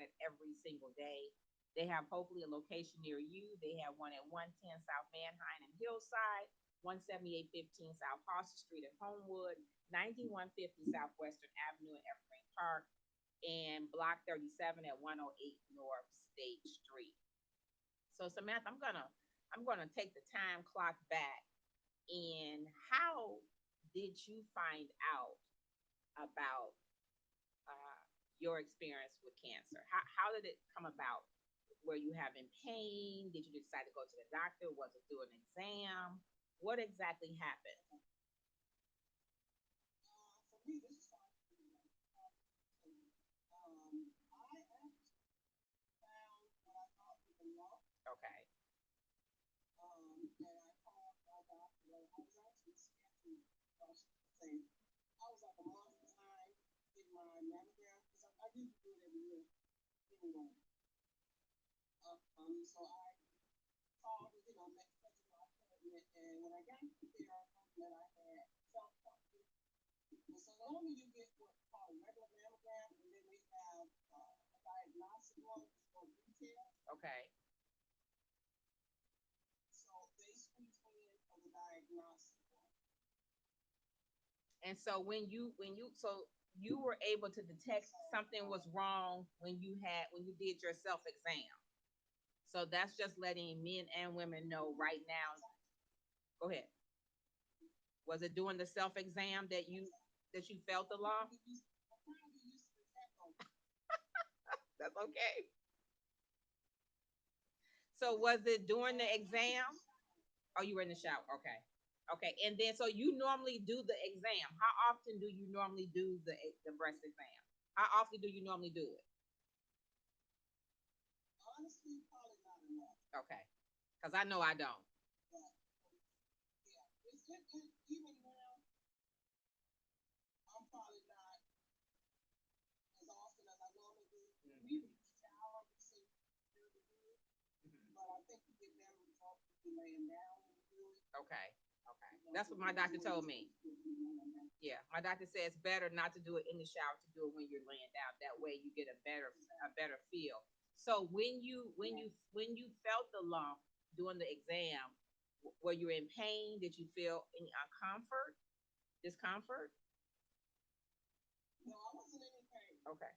it every single day. They have hopefully a location near you. They have one at 110 South Manheim and Hillside, 17815 South Hoster Street in Homewood, 9150 Southwestern Avenue in Evergreen Park, and Block 37 at 108 North State Street. So Samantha, I'm gonna take the time clock back. And how did you find out about uh, your experience with cancer? How did it come about? Were you having pain? Did you decide to go to the doctor? Was it through an exam? What exactly happened? Okay. Okay. And so when you were able to detect something was wrong when you did your self exam. So that's just letting men and women know right now. Go ahead. Was it doing the self exam that you felt the law? That's okay. So was it during the exam? Oh, you were in the shower. Okay. Okay. And then so you normally do the exam. How often do you normally do the breast exam? How often do you normally do it? Okay. Because I know I don't. Mhm. Okay. Okay. That's what my doctor told me. Yeah, my doctor says it's better not to do it in the shower, to do it when you're laying down. That way you get a better feel. So when you felt the lump during the exam, were you in pain? Did you feel any discomfort? Okay.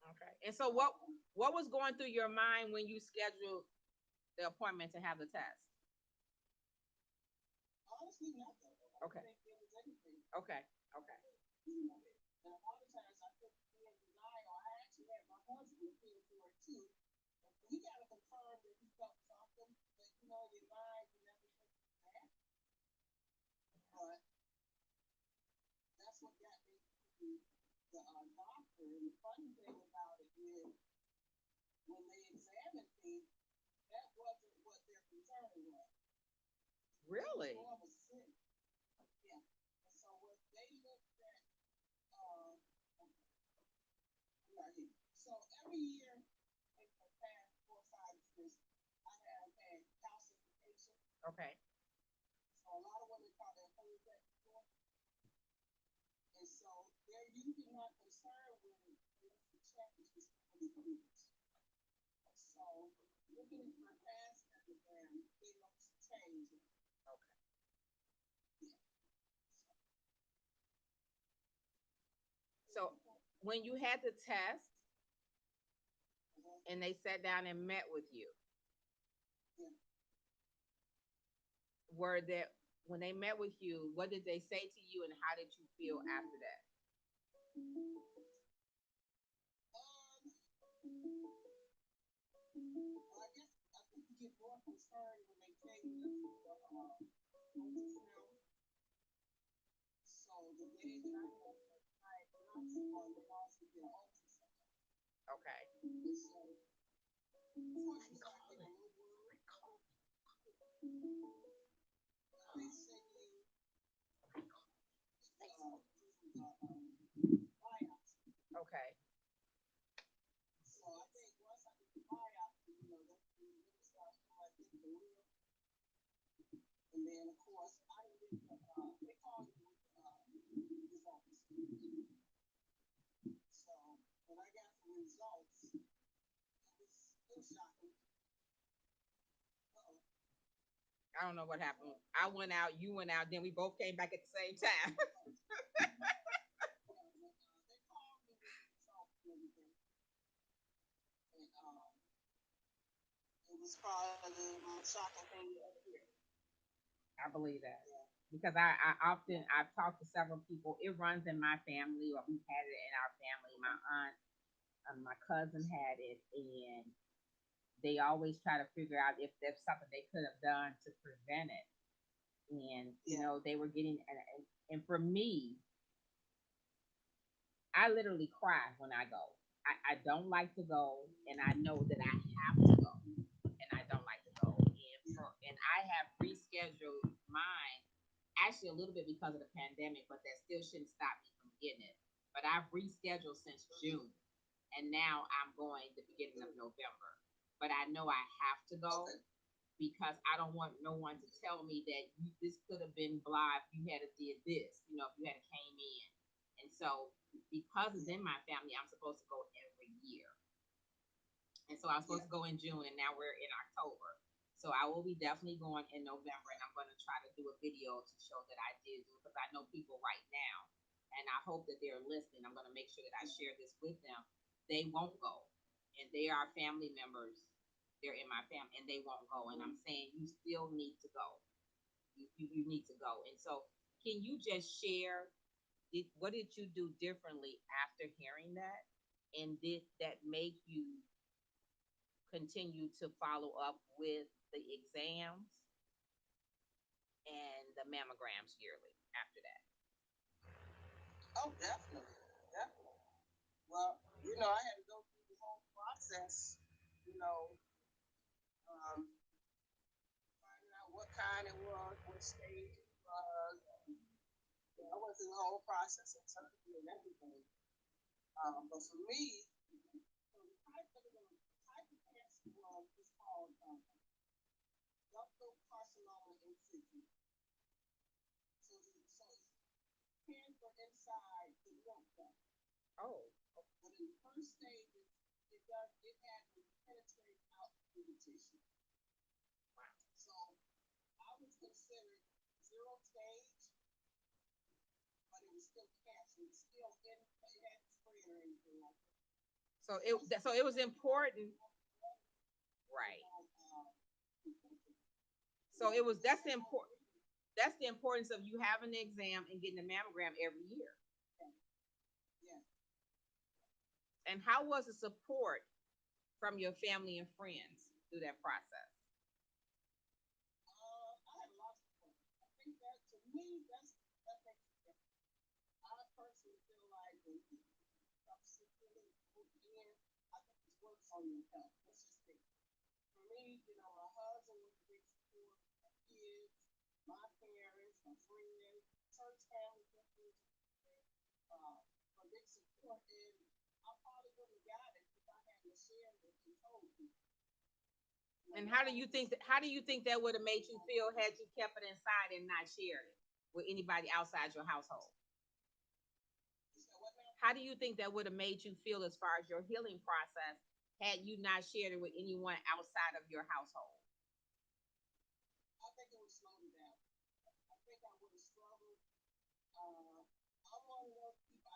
Okay. And so what was going through your mind when you scheduled the appointment to have the test? Okay. Okay. Okay. Really? Okay. Okay. So when you had the test and they sat down and met with you, were there when they met with you, what did they say to you and how did you feel after that? Okay. Okay. don't know what happened. I went out, you went out, then we both came back at the same time. It was probably the most shocking thing you ever hear. I believe that Yeah. because I've talked to several people. It runs in my family, or we've had it in our family. My aunt, my cousin had it, and they always try to figure out if there's something they could have done to prevent it. And Yeah. they were getting and for me, I literally cry when I go. I don't like to go, and I know that I have to go, and I don't like to go. And I have rescheduled mine actually a little bit because of the pandemic, but that still shouldn't stop me from getting it. But I've rescheduled since June, and now I'm going the beginning of November. But I know I have to go Okay. because I don't want no one to tell me that this could have been blah if you had a did this, if you had a came in. And so because it's in my family, I'm supposed to go every year. And so I was supposed Yeah. to go in June, and now we're in October. So I will be definitely going in November, and I'm going to try to do a video to show that I did do it because I know people right now, and I hope that they're listening. I'm going to make sure that I share this with them. They won't go, and they are family members. They're in my family, and they won't go. And I'm saying you still need to go. You need to go. And so, can you just share? What did you do differently after hearing that? And did that make you continue to follow up with the exams and the mammograms yearly after that? Oh, definitely. Definitely. Well, I had to go through the whole process, you know, um, finding out what kind it was, what stage it was. I went through the whole process of surgery and everything. But for me, so the type of cancer was called ductal carcinoma in situ. So it's cancer inside the lymph duct. Oh, But in the first stage, it had to penetrate out through the tissue. So I was considered zero stage, but it was still cancer. It was still in, it hadn't spread or anything like that. so it was important, right? So it was that's the important. That's the importance of you having the exam and getting the mammogram every year. Yeah. And how was the support from your family and friends through that process? I had lots of fun. I think that to me, that makes a difference. I personally feel like when you stop secretly in, I think this works on your health. Let's just think. For me, my husband was a big support, my kids, my parents, my friends, church family members, uh, a big support. And I probably wouldn't have got it if I hadn't shared it and told people. And Now, how do you think that would have made you feel had you kept it inside and not shared it with anybody outside your household? you said what now? How do you think that would have made you feel as far as your healing process had you not shared it with anyone outside of your household? I think it would slow me down. I think I would have struggled. Uh, I'm one of those people.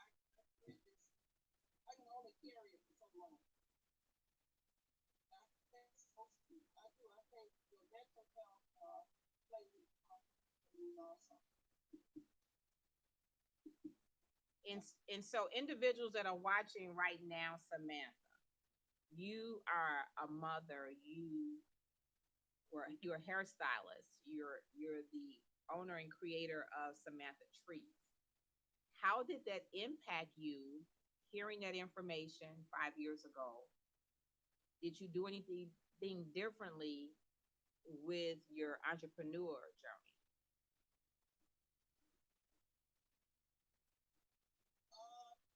I can only carry it for so long. I think most people, I do. I think your mental health plays a part in it also. And so individuals that are watching right now, Samantha, you are a mother, you're a hairstylist, you're the owner and creator of Samantha Treats. How did that impact you hearing that information 5 years ago? Did you do anything differently with your entrepreneur journey?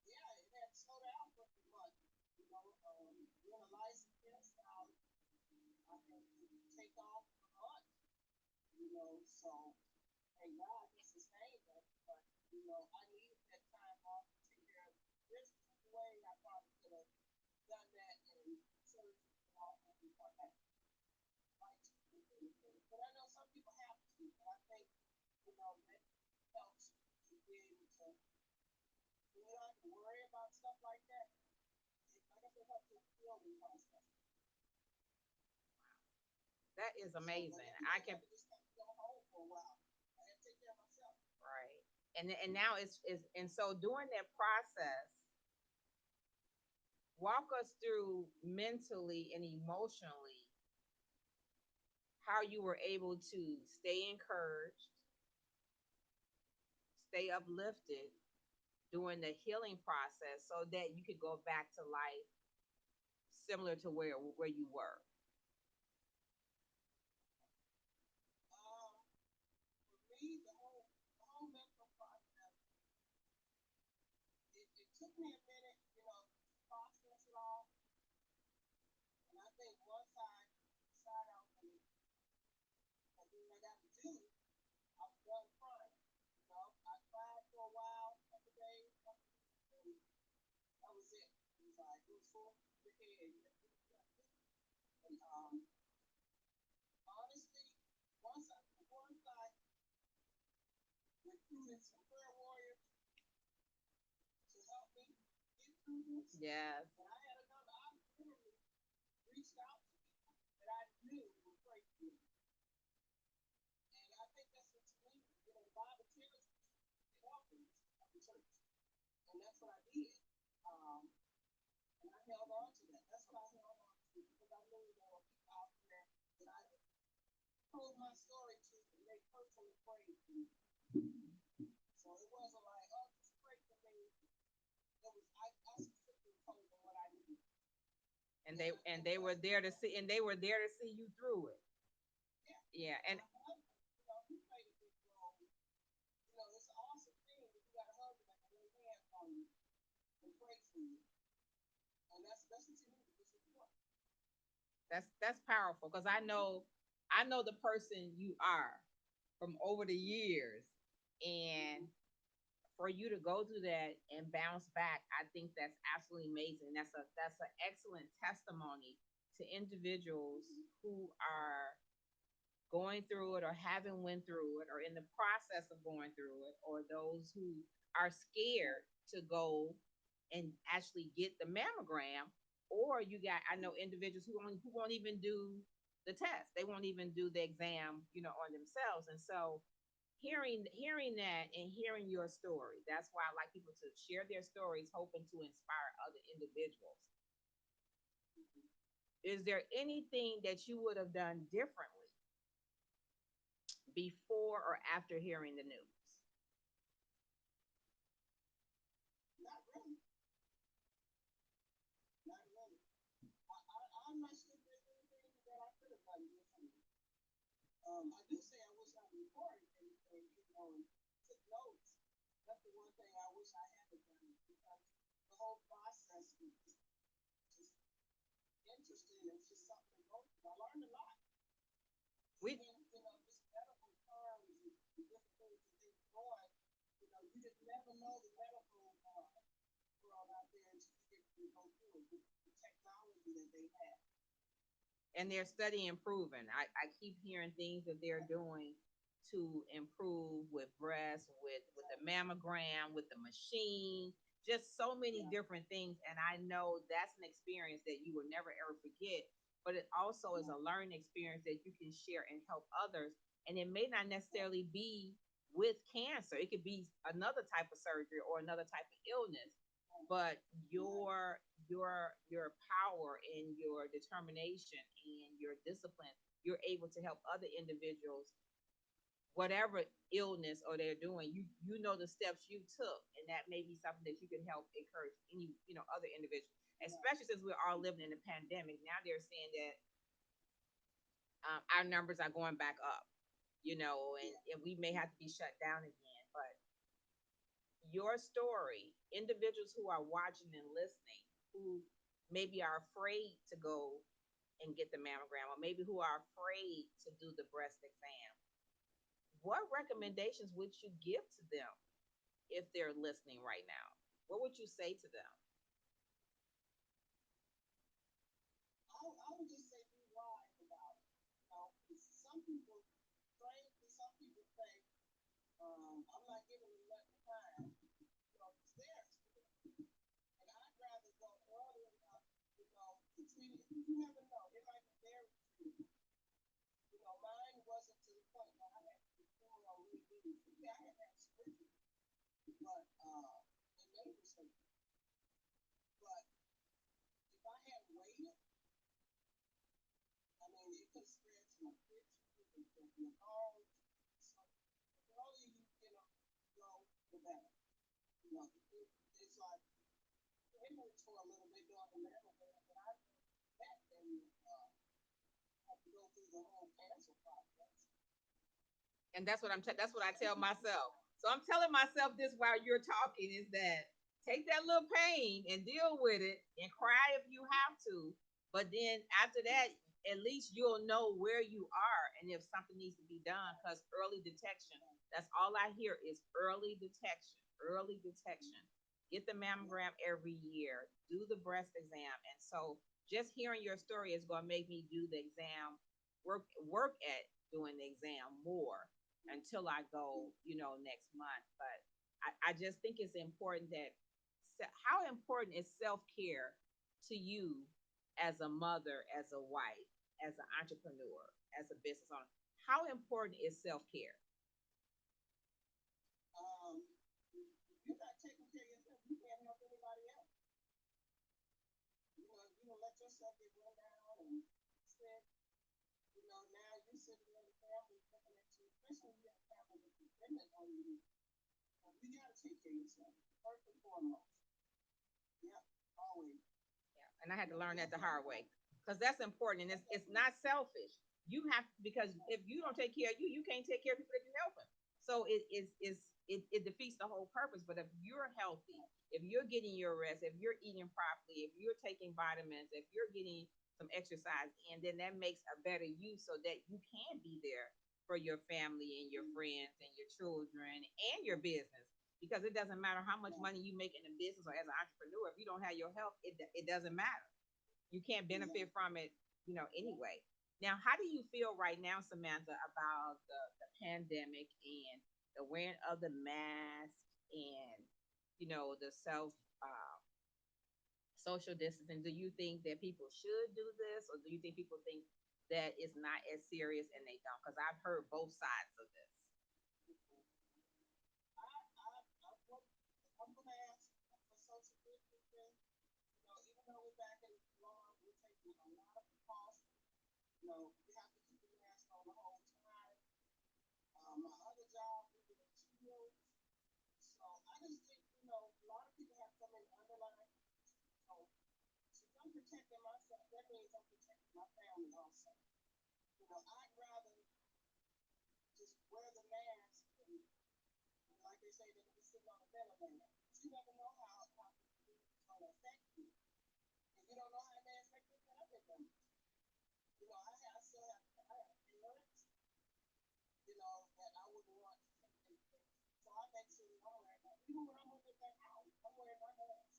Yeah, it had slowed down for a month. Being a licensed hairstylist, I had to take off a month. So thank God he sustained us. But I needed that time off to take care of the business the way I probably could have done that and surgery and all that before that. But I know some people have that helps you be able to, you don't have to worry about stuff like that. I guess it helps you feel the process. That is So, amazing. but I every can time I just have to go home for a while, I have to take care of myself. right. And now it's and so during that process, walk us through mentally and emotionally how you were able to stay encouraged, stay uplifted during the healing process so that you could go back to life similar to where you were. For me, the whole mental process, it took me a minute, to process it all. And I think once I decided I was going to do what I got to do, I was done crying. I cried for a while, a couple days, and that was it. It was like, it was full of the head. And honestly, once I recruited some prayer warriors to help me get through this, Yes. and I literally reached out to people that I knew would pray for me. And I think that's what you need. The Bible tells us to get help in the church. And that's what I did. Um, and I held on to that. That's what I held on to because I knew there were people out there that I told my story to and they personally prayed for me. So it wasn't like, oh, just pray for me. I specifically told them what I needed. And And they I and think they were that's, there to see and they were there to see you through it. yeah. Yeah. And And my husband, he played a big role. It's an awesome thing if you got a husband that can lay hands on you and pray for you. And that's what you need, the support. that's powerful because I know the person you are from over the years, and for you to go through that and bounce back, I think that's absolutely amazing. That's an excellent testimony to individuals who are going through it or haven't went through it or in the process of going through it, or those who are scared to go and actually get the mammogram. Or you got, I know individuals who won't even do the test, they won't even do the exam, on themselves. And so hearing that and hearing your story, that's why I like people to share their stories, hoping to inspire other individuals. Is there anything that you would have done differently before or after hearing the news? Not really. Not really. I'm not sure if there's anything that I could have done differently. I do say I wish I recorded everything, and took notes. That's the one thing I wish I had done because the whole process was just interesting. It was just something to go through. I learned a lot. We Even, just medical terms and different things that they were going, you just never know the medical world out there until you get to go through it with the technology that they have. and they're studying improving. I keep hearing things that they're doing to improve with breast, with the mammogram, with the machine, just so many Yeah. different things. And I know that's an experience that you will never ever forget. But it also is Yeah. a learning experience that you can share and help others. And it may not necessarily be with cancer. It could be another type of surgery or another type of illness. But your power and your determination and your discipline, you're able to help other individuals, whatever illness or they're doing. You know the steps you took, and that may be something that you can help encourage any other individuals, especially since we're all living in a pandemic. Now they're saying that our numbers are going back up, and we may have to be shut down again. But your story, individuals who are watching and listening, who maybe are afraid to go and get the mammogram, or maybe who are afraid to do the breast exam, what recommendations would you give to them if they're listening right now? What would you say to them? I would just say be wise about it. 'Cause some people, strangely, some people say, I'm not giving them enough time. It's theirs. And I'd rather go early enough, between, you never know, it might be very true. Mine wasn't to the point where I had to be full on reading. Yeah, I had that surgery, but it made me surgery. But if I had waited, I mean, it could have spread to my kids, it could have been all. So the earlier you go, the better. It's like hindrance for a little bit during the mammogram, but I that and have to go through the whole cancer process. And that's what I tell myself. So I'm telling myself this while you're talking is that take that little pain and deal with it and cry if you have to. But then after that, at least you'll know where you are and if something needs to be done because early detection. That's all I hear is early detection, early detection. Get the mammogram every year, do the breast exam. And so just hearing your story is going to make me do the exam, work at doing the exam more until I go, next month. But I just think it's important that how important is self care to you as a mother, as a wife, as an entrepreneur, as a business owner? How important is self care? You're not taking care of yourself. You can't help anybody else. You don't let yourself get run down and sick. Now you're sitting in the family looking at you, especially when you have family that's dependent on you. You got to take care of yourself first and foremost. Yeah, always. Yeah, and I had to learn that the hard way because that's important, and it's not selfish. You have because if you don't take care of you, you can't take care of people that you're helping. So it defeats the whole purpose. But if you're healthy, if you're getting your rest, if you're eating properly, if you're taking vitamins, if you're getting some exercise, and then that makes a better you, so that you can be there for your family and your friends and your children and your business. Because it doesn't matter how much money you make in a business or as an entrepreneur, if you don't have your health, it doesn't matter. You can't benefit from it, anyway. Now, how do you feel right now, Samantha, about the pandemic and the wearing of the mask and, the social distancing? Do you think that people should do this, or do you think people think that it's not as serious and they don't? Because I've heard both sides of this. I'm going to ask for social distancing. Even though we're back in law, we're taking a lot of precautions. We have to keep the mask on the whole time. My other job, we do shields. So I just think, a lot of people have some underlying. So since I'm protecting myself, that means I'm protecting my family also. I'd rather just wear the mask and like they say, they're going to sit on a ventilator. You never know how it's going to affect you. And you don't know how they affect your family members. I still have parents, that I wouldn't want to take anything. So I make sure that I'm wearing that. Even when I'm moving that house, I'm wearing my mask.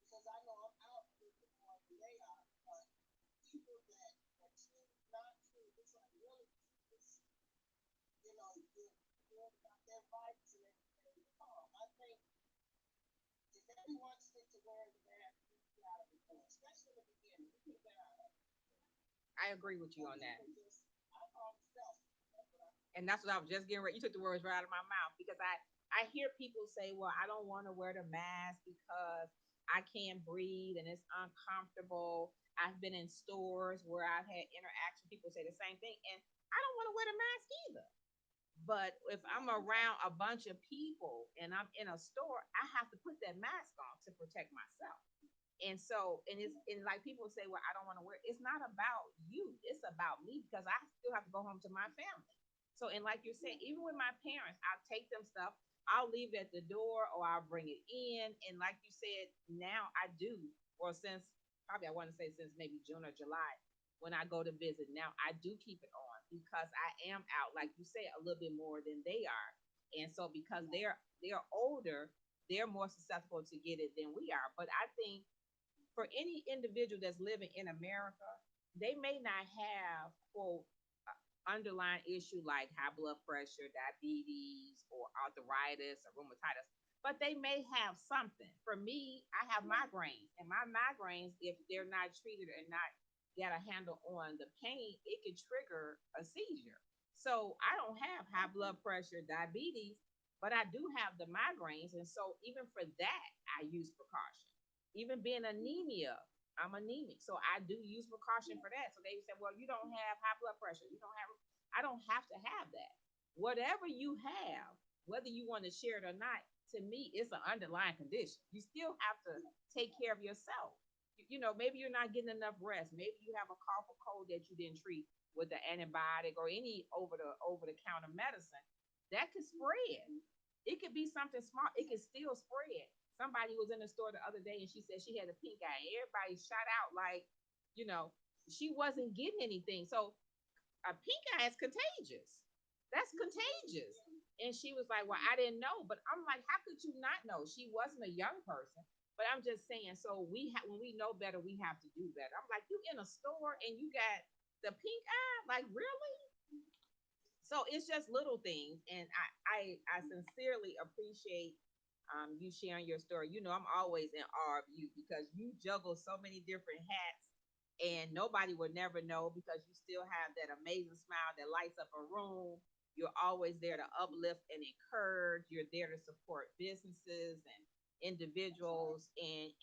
Because I know I'm out a little bit more than they are. But people that choose not to, it's like really, it's, you're about their rights and everything. I think if everyone sticks to wearing the mask, we get out of it, especially in the beginning. We can get out of it. I agree with you on that. I call it self. And that's what I was just getting ready. You took the words right out of my mouth because I hear people say, well, I don't want to wear the mask because I can't breathe and it's uncomfortable. I've been in stores where I've had interaction. People say the same thing, and I don't want to wear the mask either. But if I'm around a bunch of people and I'm in a store, I have to put that mask on to protect myself. And so, and like people say, well, I don't want to wear it. It's not about you. It's about me because I still have to go home to my family. So, and like you're saying, even with my parents, I'll take them stuff. I'll leave it at the door or I'll bring it in. And like you said, now I do, or since probably I want to say since maybe June or July, when I go to visit, now I do keep it on because I am out, like you say, a little bit more than they are. And so because they're older, they're more susceptible to get it than we are. But I think for any individual that's living in America, they may not have quote underlying issue like high blood pressure, diabetes, or arthritis or rheumatitis, but they may have something. For me, I have migraines, and my migraines, if they're not treated and not get a handle on the pain, it can trigger a seizure. So I don't have high blood pressure, diabetes, but I do have the migraines, and so even for that, I use precaution. Even being anemia, I'm anemic, so I do use precaution for that. So they said, well, you don't have high blood pressure, you don't have. I don't have to have that. Whatever you have, whether you want to share it or not, to me, it's an underlying condition. You still have to take care of yourself. Maybe you're not getting enough rest. Maybe you have a cough or cold that you didn't treat with the antibiotic or any over the counter medicine that could spread. It could be something small. It could still spread. Somebody was in the store the other day and she said she had a pink eye. Everybody shot out like, you know, she wasn't getting anything. So a pink eye is contagious. That's contagious. And she was like, well, I didn't know. But I'm like, how could you not know? She wasn't a young person. But I'm just saying, so when we know better, we have to do better. I'm like, you in a store and you got the pink eye? Like, really? So it's just little things, and I sincerely appreciate you sharing your story. I'm always in awe of you because you juggle so many different hats, and nobody would never know because you still have that amazing smile that lights up a room. You're always there to uplift and encourage. You're there to support businesses and individuals, and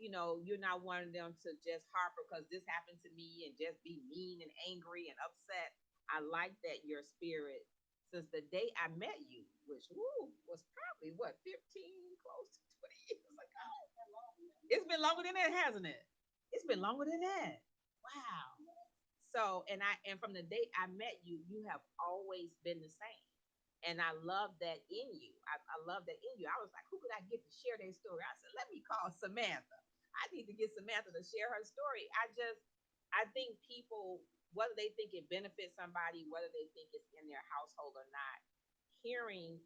you're not one of them to just harp because this happened to me and just be mean and angry and upset. I like that your spirit since the day I met you, which was probably what 15, close to 20 years ago. It's been longer than that, hasn't it? It's been longer than that. Wow. So, and from the day I met you, you have always been the same. And I love that in you. I love that in you. I was like, who could I get to share their story? I said, let me call Samantha. I need to get Samantha to share her story. I think people, whether they think it benefits somebody, whether they think it's in their household or not, hearing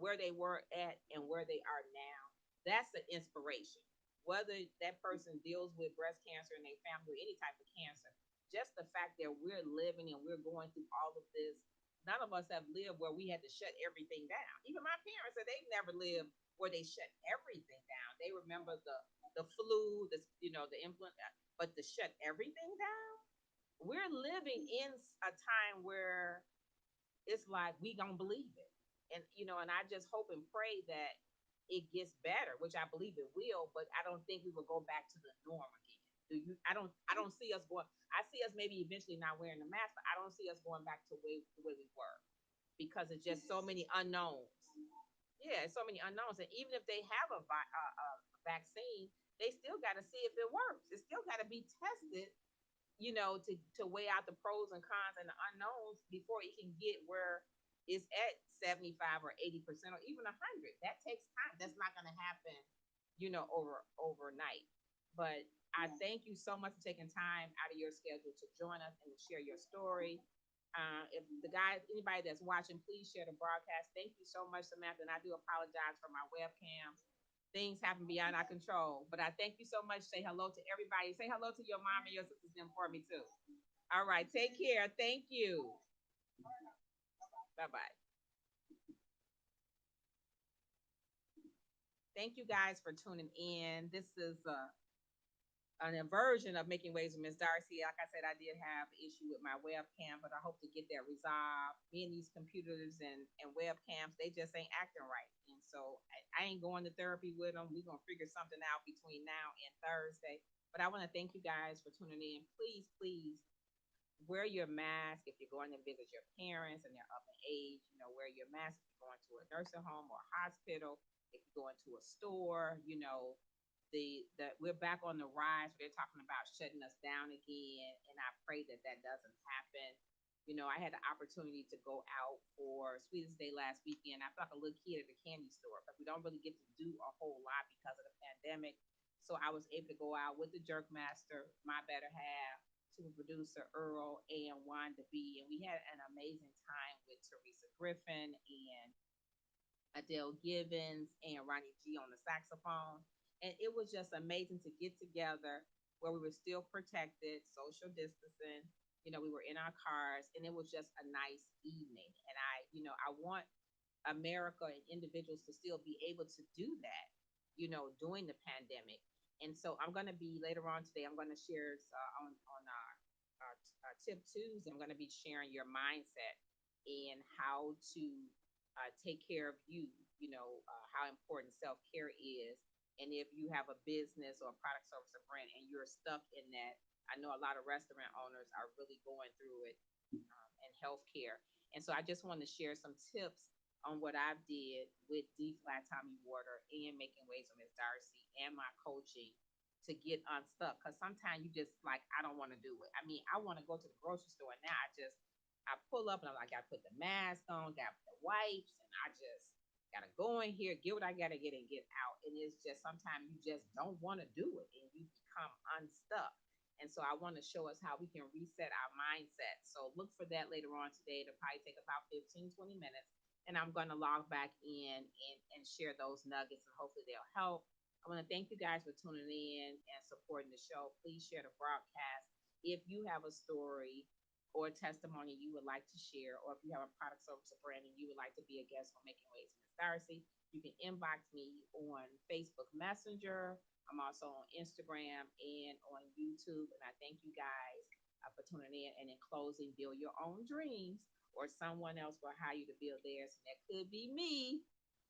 where they were at and where they are now, that's an inspiration. Whether that person deals with breast cancer in their family or any type of cancer, just the fact that we're living and we're going through all of this, none of us have lived where we had to shut everything down. Even my parents said they've never lived where they shut everything down. They remember the flu, the influenza, but to shut everything down, we're living in a time where it's like we don't believe it. And I just hope and pray that it gets better, which I believe it will, but I don't think we will go back to the norm again. Do you? I don't see us going. I see us maybe eventually not wearing the mask, but I don't see us going back to the way we were because it's just so many unknowns. Yeah, so many unknowns, and even if they have a vaccine, they still got to see if it works. It still got to be tested, to weigh out the pros and cons and the unknowns before it can get where it's at 75 or 80% or even 100. That takes time. That's not going to happen, overnight. But I thank you so much for taking time out of your schedule to join us and to share your story. If anybody that's watching, please share the broadcast. Thank you so much, Samantha. And I do apologize for my webcam. Things happen beyond our control. But I thank you so much. Say hello to everybody. Say hello to your mom and your sisters and for me too. All right. Take care. Thank you. Bye bye. Thank you guys for tuning in. This is an aversion of making waves with Miss Darcy. Like I said, I did have an issue with my webcam, but I hope to get that resolved. Me and these computers and webcams, they just ain't acting right. And so I ain't going to therapy with them. We're going to figure something out between now and Thursday. But I want to thank you guys for tuning in. Please, please wear your mask if you're going to visit your parents and they're up in age. Wear your mask if you're going to a nursing home or a hospital. If you're going to a store, we're back on the rise. They're talking about shutting us down again, and I pray that that doesn't happen. I had the opportunity to go out for Sweetest Day last weekend. I felt like a little kid at a candy store because we don't really get to do a whole lot because of the pandemic. So I was able to go out with the Jerk Master, my better half, to producer Earl and Wanda B, and we had an amazing time with Teresa Griffin and Adele Givens and Ronnie G on the saxophone. And it was just amazing to get together where we were still protected, social distancing, We were in our cars, and it was just a nice evening. And I want America and individuals to still be able to do that, during the pandemic. And so I'm going to be later on today. I'm going to share on our tip twos. I'm going to be sharing your mindset and how to take care of you. How important self care is, and if you have a business or a product, service, or brand, and you're stuck in that. I know a lot of restaurant owners are really going through it in healthcare. And so I just want to share some tips on what I've did with D-Flat Tommy Water and Making Waves with Miss Darcy and my coaching to get unstuck. Because sometimes you just like, I don't want to do it. I mean, I want to go to the grocery store. Now I pull up and I'm like, I put the mask on, got the wipes, and I just gotta go in here, get what I gotta get and get out. And it's just sometimes you just don't want to do it and you become unstuck. And so I want to show us how we can reset our mindset. So look for that later on today. It'll probably take about 15-20 minutes. And I'm going to log back in and share those nuggets, and hopefully they'll help. I want to thank you guys for tuning in and supporting the show. Please share the broadcast. If you have a story or testimony you would like to share, or if you have a product, service, or brand and you would like to be a guest on Making Waves with Miss Darcy, you can inbox me on Facebook Messenger. I'm also on Instagram and on YouTube. And I thank you guys for tuning in. And in closing, build your own dreams, or someone else will hire you to build theirs. And that could be me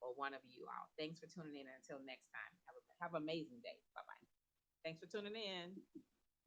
or one of you all. Thanks for tuning in. And until next time, have an amazing day. Bye bye. Thanks for tuning in.